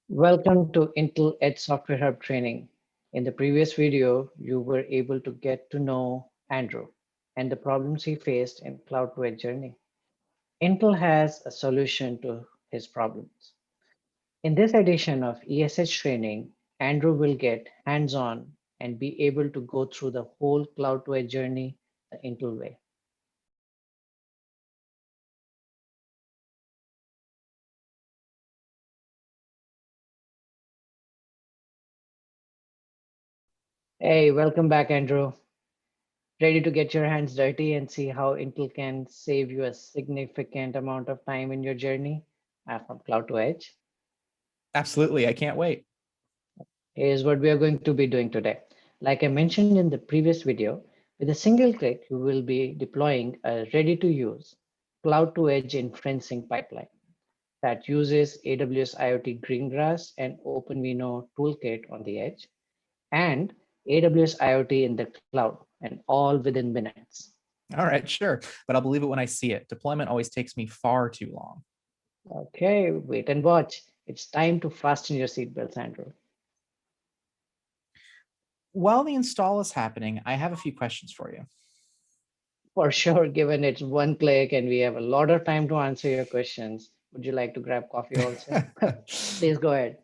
Welcome to Intel Edge Software Hub training. In the previous video, you were able to get to know Andrew and the problems he faced in Cloud to Edge journey. Intel has a solution to his problems. In this edition of ESH training, Andrew will get hands-on and be able to go through the whole Cloud to Edge journey the Intel way. Hey, welcome back, Andrew. Ready to get your hands dirty and see how Intel can save you a significant amount of time in your journey from cloud to edge? Absolutely. I can't wait. Here's what we are going to be doing today. Like I mentioned in the previous video, with a single click, you will be deploying a ready-to-use cloud to edge inferencing pipeline that uses AWS IoT Greengrass and OpenVINO toolkit on the edge and AWS IoT in the cloud, and all within minutes. All right, sure. But I'll believe it when I see it. Deployment always takes me far too long. Okay, wait and watch. It's time to fasten your seatbelts, Andrew. While the install is happening, I have a few questions for you. For sure, given it's one click and we have a lot of time to answer your questions. Would you like to grab coffee also? Please go ahead.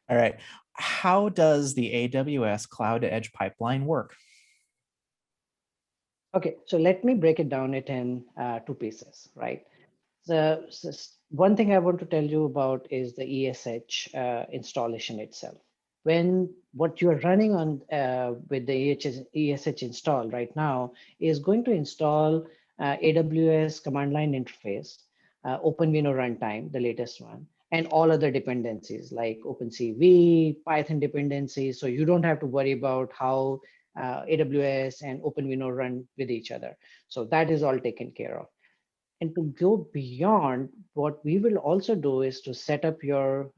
All right. How does the AWS Cloud to Edge pipeline work? Okay, so let me break it down in two pieces, right? So one thing I want to tell you about is the ESH installation itself. When what you're running on with the ESH install right now is going to install AWS command line interface, OpenVINO runtime, the latest one, and all other dependencies like OpenCV, Python dependencies. So you don't have to worry about how AWS and OpenVINO run with each other. So that is all taken care of. And to go beyond, what we will also do is to set up your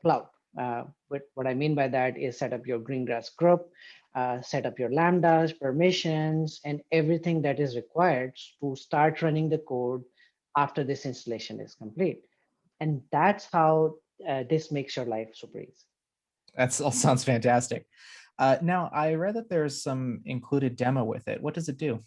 cloud. What I mean by that is set up your Greengrass group, set up your Lambdas, permissions, and everything that is required to start running the code after this installation is complete. And that's how this makes your life super easy. That all sounds fantastic. Now, I read that there's some included demo with it. What does it do?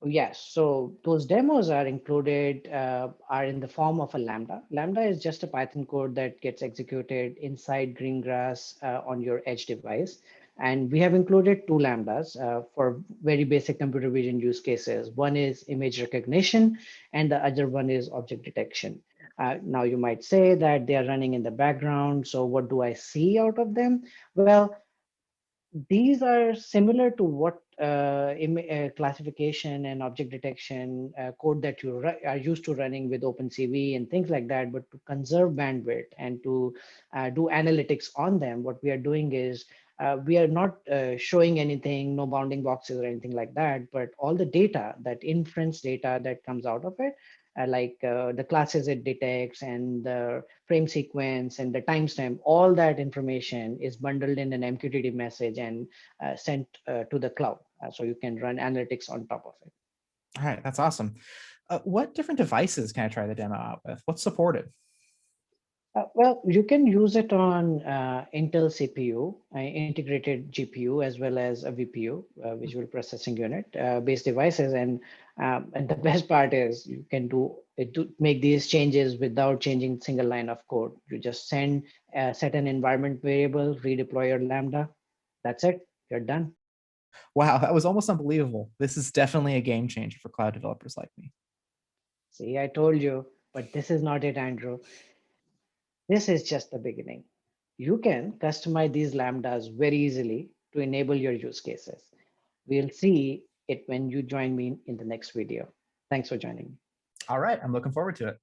Yes, so those demos are included, are in the form of a Lambda. Lambda is just a Python code that gets executed inside Greengrass on your edge device. And we have included two Lambdas for very basic computer vision use cases. One is image recognition, and the other one is object detection. Now you might say that they are running in the background. So what do I see out of them? Well, these are similar to what classification and object detection code that you are used to running with OpenCV and things like that. But to conserve bandwidth and to do analytics on them, what we are doing is we are not showing anything, no bounding boxes or anything like that, but all the data, that inference data that comes out of it, like the classes it detects and the frame sequence and the timestamp, all that information is bundled in an MQTT message and sent to the cloud. So you can run analytics on top of it. All right, that's awesome. What different devices can I try the demo out with? What's supported? Well, you can use it on Intel CPU, integrated GPU, as well as a VPU, visual processing unit based devices. And the best part is you can do it to make these changes without changing single line of code. You just set an environment variable, redeploy your Lambda. That's it. You're done. Wow, that was almost unbelievable. This is definitely a game changer for cloud developers like me. See, I told you, but this is not it, Andrew. This is just the beginning. You can customize these Lambdas very easily to enable your use cases. We'll see it when you join me in the next video. Thanks for joining me. All right, I'm looking forward to it.